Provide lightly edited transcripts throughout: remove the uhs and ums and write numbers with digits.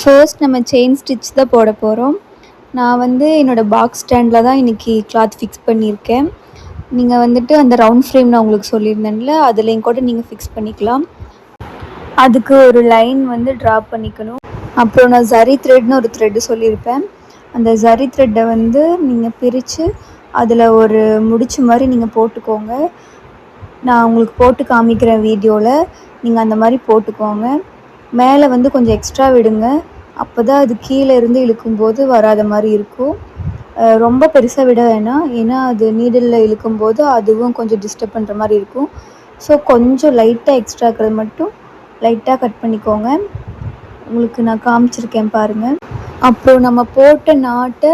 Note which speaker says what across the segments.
Speaker 1: First நம்ம chain stitch தான் போட போகிறோம். நான் வந்து என்னோடய பாக்ஸ் ஸ்டாண்டில் தான் இன்றைக்கி கிளாத் ஃபிக்ஸ் பண்ணியிருக்கேன். நீங்கள் வந்துட்டு அந்த ரவுண்ட் ஃப்ரேம் நான் உங்களுக்கு சொல்லியிருந்தேன்ல, அதுலேயும் கூட நீங்கள் ஃபிக்ஸ் பண்ணிக்கலாம். அதுக்கு ஒரு லைன் வந்து ட்ரா பண்ணிக்கணும். அப்புறம் நான் ஜரி த்ரெட்னு ஒரு த்ரெட்டு சொல்லியிருப்பேன். அந்த ஜரி த்ரெட்டை வந்து நீங்கள் பிரித்து அதில் ஒரு முடிச்சு மாதிரி நீங்கள் போட்டுக்கோங்க. நான் உங்களுக்கு போட்டு காமிக்கிறேன் வீடியோவில். நீங்கள் அந்த மாதிரி போட்டுக்கோங்க. மேலே வந்து கொஞ்சம் எக்ஸ்ட்ரா விடுங்க. அப்போ தான் அது கீழே இருந்து இழுக்கும்போது வராத மாதிரி இருக்கும். ரொம்ப பெருசாக விட வேணாம், ஏன்னா அது நீடிலில் இழுக்கும்போது அதுவும் கொஞ்சம் டிஸ்டர்ப் பண்ணுற மாதிரி இருக்கும். ஸோ கொஞ்சம் லைட்டாக எக்ஸ்ட்ரா இருக்கிறது மட்டும் லைட்டாக கட் பண்ணிக்கோங்க. உங்களுக்கு நான் காமிச்சிருக்கேன் பாருங்கள். அப்புறம் நம்ம போட்ட நாட்டை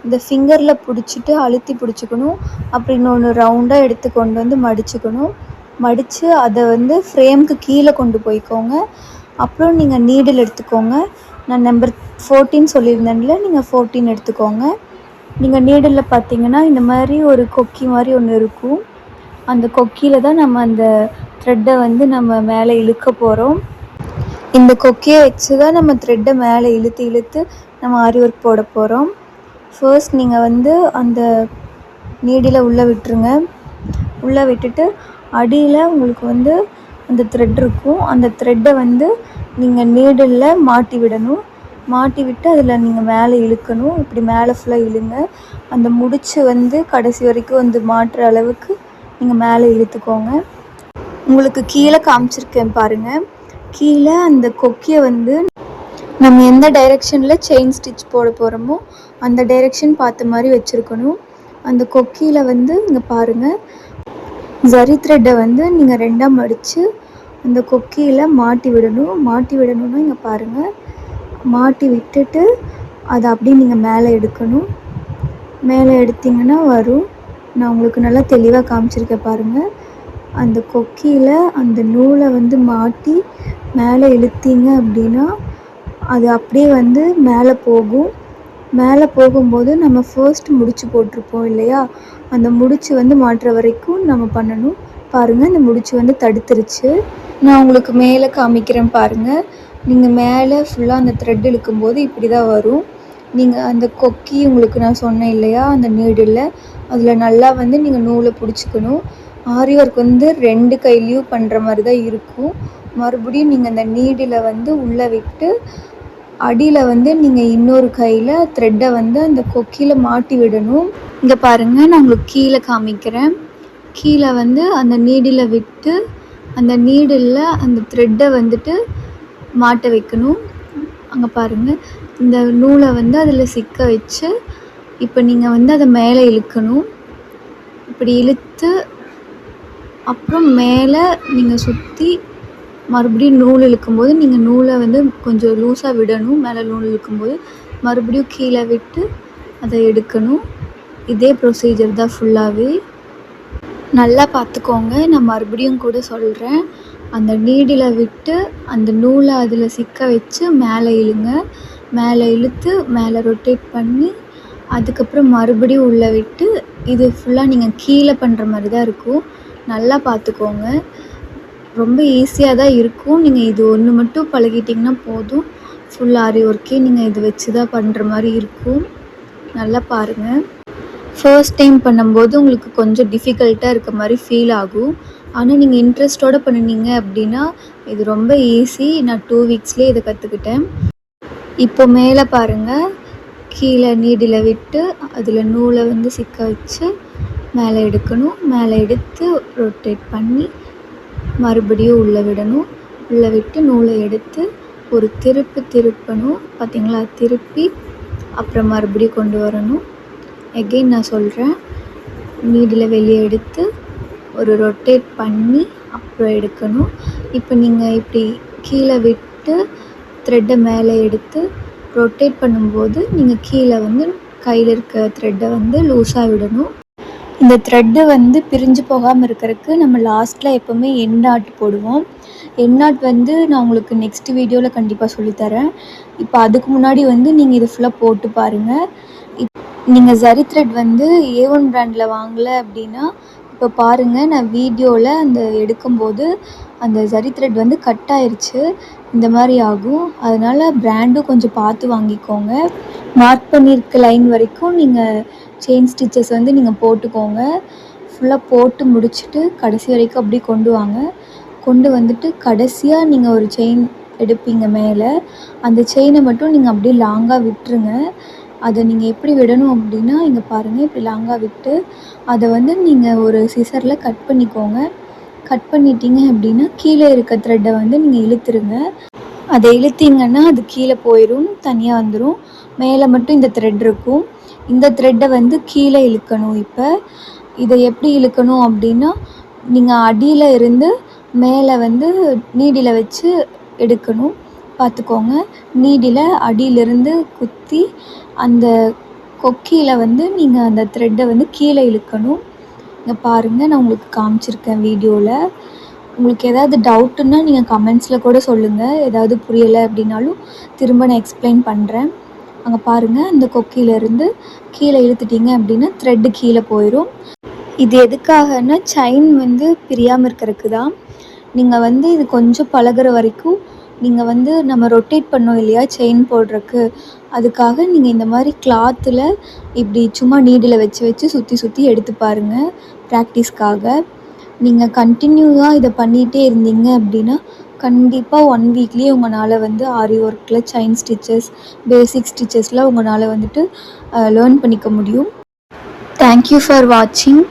Speaker 1: இந்த ஃபிங்கரில் பிடிச்சிட்டு அழுத்தி பிடிச்சிக்கணும். அப்படி இன்னொன்று ரவுண்டாக எடுத்து கொண்டு வந்து மடிச்சுக்கணும். மடித்து அதை வந்து ஃப்ரேமுக்கு கீழே கொண்டு போய்க்கோங்க. அப்புறம் நீங்கள் நீடில் எடுத்துக்கோங்க. நான் நம்பர் 14 சொல்லியிருந்தேன்ல, நீங்கள் 14 எடுத்துக்கோங்க. நீங்கள் நீடிலில் பார்த்தீங்கன்னா இந்த மாதிரி ஒரு கொக்கி மாதிரி ஒன்று இருக்கும். அந்த கொக்கியில் தான் நம்ம அந்த த்ரெட்டை வந்து நம்ம மேலே இழுக்க போகிறோம். இந்த கொக்கியை வச்சு தான் நம்ம த்ரெட்டை மேலே இழுத்து இழுத்து நம்ம ஆரி ஒர்க் போட போகிறோம். ஃபர்ஸ்ட் நீங்கள் வந்து அந்த நீடில் உள்ளே விட்டுருங்க. உள்ளே விட்டுட்டு அடியில் உங்களுக்கு வந்து அந்த த்ரெட் இருக்கும். அந்த த்ரெட்டை வந்து நீங்கள் நீடிலில் மாட்டி விடணும். மாட்டி விட்டு அதில் நீங்கள் மேலே இழுக்கணும். இப்படி மேலே ஃபுல்லாக இழுங்க. அந்த முடிச்சு வந்து கடைசி வரைக்கும் வந்து மாட்டுற அளவுக்கு நீங்கள் மேலே இழுத்துக்கோங்க. உங்களுக்கு கீழே காமிச்சிருக்கேன் பாருங்கள். கீழே அந்த கொக்கியை வந்து நம்ம எந்த டைரெக்ஷனில் செயின் ஸ்டிச் போட போகிறோமோ அந்த டைரெக்ஷன் பார்த்த மாதிரி வச்சுருக்கணும். அந்த கொக்கியில் வந்து இங்கே பாருங்கள், ஜரி த்ரெட்டை வந்து நீங்கள் ரெண்டாக மடித்து அந்த கொக்கியில் மாட்டி விடணும். மாட்டி விடணுன்னா இங்கே பாருங்கள், மாட்டி விட்டுட்டு அதை அப்படியே நீங்கள் மேலே எடுக்கணும். மேலே எடுத்திங்கன்னா வரும். நான் உங்களுக்கு நல்லா தெளிவாக காமிச்சிருக்கேன் பாருங்கள். அந்த கொக்கியில் அந்த நூலை வந்து மாட்டி மேலே இழுத்தீங்க அப்படின்னா அது அப்படியே வந்து மேலே போகும். மேலே போகும்போது நம்ம ஃபர்ஸ்ட் முடிச்சு போட்டிருப்போம் இல்லையா, அந்த முடிச்சு வந்து மாட்டுற வரைக்கும் நம்ம பண்ணணும். பாருங்கள், இந்த முடிச்சு வந்து தடுத்துருச்சு. நான் உங்களுக்கு மேலே காமிக்கிறேன் பாருங்கள். நீங்கள் மேலே ஃபுல்லாக அந்த த்ரெட் இழுக்கும்போது இப்படி தான் வரும். நீங்கள் அந்த கொக்கி உங்களுக்கு நான் சொன்னேன் இல்லையா, அந்த நீடில் அதில் நல்லா வந்து நீங்கள் நூலை பிடிச்சிக்கணும். ஆரி ஒர்க் வந்து 2 கையிலையும் பண்ணுற மாதிரி தான் இருக்கும். மறுபடியும் நீங்கள் அந்த நீடில் வந்து உள்ளே விட்டு அடியில் வந்து நீங்கள் இன்னொரு கையில் த்ரெட்டை வந்து அந்த கொக்கியில் மாட்டி விடணும். இங்கே பாருங்கள், நான் உங்களுக்கு கீழே காமிக்கிறேன். கீழே வந்து அந்த நீடில் விட்டு அந்த நீடில் அந்த த்ரெட்டை வந்துட்டு மாட்ட வைக்கணும். அங்கே பாருங்கள், இந்த நூலை வந்து அதில் சிக்க வச்சு இப்போ நீங்கள் வந்து அதை மேலே இழுக்கணும். இப்படி இழுத்து அப்புறம் மேலே நீங்கள் சுற்றி மறுபடியும் நூல் இழுக்கும்போது நீங்கள் நூலை வந்து கொஞ்சம் லூஸாக விடணும். மேலே நூல் இழுக்கும்போது மறுபடியும் கீழே விட்டு அதை எடுக்கணும். இதே ப்ரொசீஜர் தான் ஃபுல்லாகவே. நல்லா பார்த்துக்கோங்க, நான் மறுபடியும் கூட சொல்கிறேன். அந்த நீடில் விட்டு அந்த நூலை அதில் சிக்க வச்சு மேலே இழுங்க. மேலே இழுத்து மேலே ரொட்டேட் பண்ணி அதுக்கப்புறம் மறுபடியும் உள்ளே விட்டு இது ஃபுல்லாக நீங்கள் கீழே பண்ணுற மாதிரி தான் இருக்கும். நல்லா பார்த்துக்கோங்க, ரொம்ப ஈஸியாக தான் இருக்கும். நீங்கள் இது ஒன்று மட்டும் பழகிட்டிங்கன்னா போதும். ஃபுல் ஆரி ஒர்க்கே நீங்கள் இது வச்சு தான் பண்ணுற மாதிரி இருக்கும். நல்லா பாருங்கள். ஃபர்ஸ்ட் டைம் பண்ணும்போது உங்களுக்கு கொஞ்சம் டிஃபிகல்ட்டாக இருக்க மாதிரி ஃபீல் ஆகும். ஆனால் நீங்கள் இன்ட்ரெஸ்ட்டோடு பண்ணினீங்க அப்படின்னா இது ரொம்ப ஈஸி. நான் 2 வீக்ஸ்லேயே இதை கற்றுக்கிட்டேன். இப்போ மேலே பாருங்கள், கீழே நீடில் விட்டு அதில் நூலை வந்து சிக்க வச்சு மேலே எடுக்கணும். மேலே எடுத்து ரொட்டேட் பண்ணி மறுபடியும் உள்ளே விடணும். உள்ளே விட்டு நூலை எடுத்து ஒரு திருப்பணும். பார்த்திங்களா, திருப்பி அப்புறம் மறுபடியும் கொண்டு வரணும். எகெயின் நான் சொல்கிறேன், நீடில் வெளியே எடுத்து ஒரு ரொட்டேட் பண்ணி அப்புறம் எடுக்கணும். இப்போ நீங்கள் இப்படி கீழே விட்டு த்ரெட்டை மேலே எடுத்து ரொட்டேட் பண்ணும்போது நீங்கள் கீழே வந்து கையில் இருக்க த்ரெட்டை வந்து லூஸாக விடணும். இந்த த்ரெட்டு வந்து பிரிஞ்சு போகாமல் இருக்கிறதுக்கு நம்ம லாஸ்ட்டில் எப்போவுமே எண்ட் நாட் போடுவோம். எண்ட் நாட் வந்து நான் உங்களுக்கு நெக்ஸ்ட் வீடியோவில் கண்டிப்பாக சொல்லித்தரேன். இப்போ அதுக்கு முன்னாடி வந்து நீங்கள் இது ஃபுல்லாக போட்டு பாருங்கள். நீங்கள் ஜரி த்ரெட் வந்து A1 பிராண்டில் வாங்கலை அப்படின்னா இப்போ பாருங்கள், நான் வீடியோவில் அந்த எடுக்கும்போது அந்த ஜரி த்ரெட் வந்து கட் ஆயிருச்சு. இந்த மாதிரி ஆகும். அதனால் பிராண்டும் கொஞ்சம் பார்த்து வாங்கிக்கோங்க. மார்க் பண்ணியிருக்க லைன் வரைக்கும் நீங்கள் செயின் ஸ்டிச்சஸ் வந்து நீங்கள் போட்டுக்கோங்க. ஃபுல்லாக போட்டு முடிச்சுட்டு கடைசி வரைக்கும் அப்படியே கொண்டு வாங்க. கொண்டு வந்துட்டு கடைசியாக நீங்கள் ஒரு செயின் எடுப்பீங்க மேலே. அந்த செயினை மட்டும் நீங்கள் அப்படியே லாங்காக விட்டுருங்க. அதை நீங்கள் எப்படி விடணும் அப்படின்னா, இங்கே பாருங்கள், இப்படி லாங்காக விட்டு அதை வந்து நீங்கள் ஒரு சிசரில் கட் பண்ணிக்கோங்க. கட் பண்ணிட்டீங்க அப்படின்னா கீழே இருக்க த்ரெட்டை வந்து நீங்கள் இழுத்துருங்க. அதை இழுத்தீங்கன்னா அது கீழே போயிடும், தனியாக வந்துடும். மேலே மட்டும் இந்த த்ரெட் இருக்கும். இந்த த்ரெட்டை வந்து கீழே இழுக்கணும். இப்போ இதை எப்படி இழுக்கணும் அப்படின்னா, நீங்கள் அடியில் இருந்து மேலே வந்து நீடிலை வச்சு எடுக்கணும். பார்த்துக்கோங்க, நீடிலை அடியிலிருந்து குத்தி அந்த கொக்கியில் வந்து நீங்கள் அந்த த்ரெட்டை வந்து கீழே இழுக்கணும். இங்கே பாருங்கள், நான் உங்களுக்கு காமிச்சிருக்கேன் வீடியோவில். உங்களுக்கு ஏதாவது டவுட்டுன்னா நீங்கள் கமெண்ட்ஸில் கூட சொல்லுங்கள். ஏதாவது புரியலை அப்படின்னாலும் திரும்ப நான் எக்ஸ்பிளைன் பண்ணுறேன். அங்கே பாருங்கள், அந்த கொக்கியிலேருந்து கீழே இழுத்துட்டிங்க அப்படின்னா த்ரெட்டு கீழே போயிடும். இது எதுக்காகன்னா செயின் வந்து பிரியாமல் இருக்கிறதுக்கு தான். நீங்கள் வந்து இது கொஞ்சம் பழகுற வரைக்கும் நீங்கள் வந்து நம்ம ரொட்டேட் பண்ணோம் இல்லையா செயின் போடுறதுக்கு, அதுக்காக நீங்கள் இந்த மாதிரி கிளாத்தில் இப்படி சும்மா நீடில் வச்சு வச்சு சுற்றி சுற்றி எடுத்து பாருங்கள் ப்ராக்டிஸ்க்காக. நீங்கள் கண்டினியூவாக இதை பண்ணிகிட்டே இருந்தீங்க அப்படின்னா கண்டிப்பாக 1 வீக்லேயே உங்களால் வந்து ஆரி ஒர்க்கில் செயின் ஸ்டிச்சஸ், பேசிக் ஸ்டிச்சஸ்லாம் உங்களால் வந்துட்டு லேர்ன் பண்ணிக்க முடியும். தேங்க்யூ ஃபார் வாட்சிங்.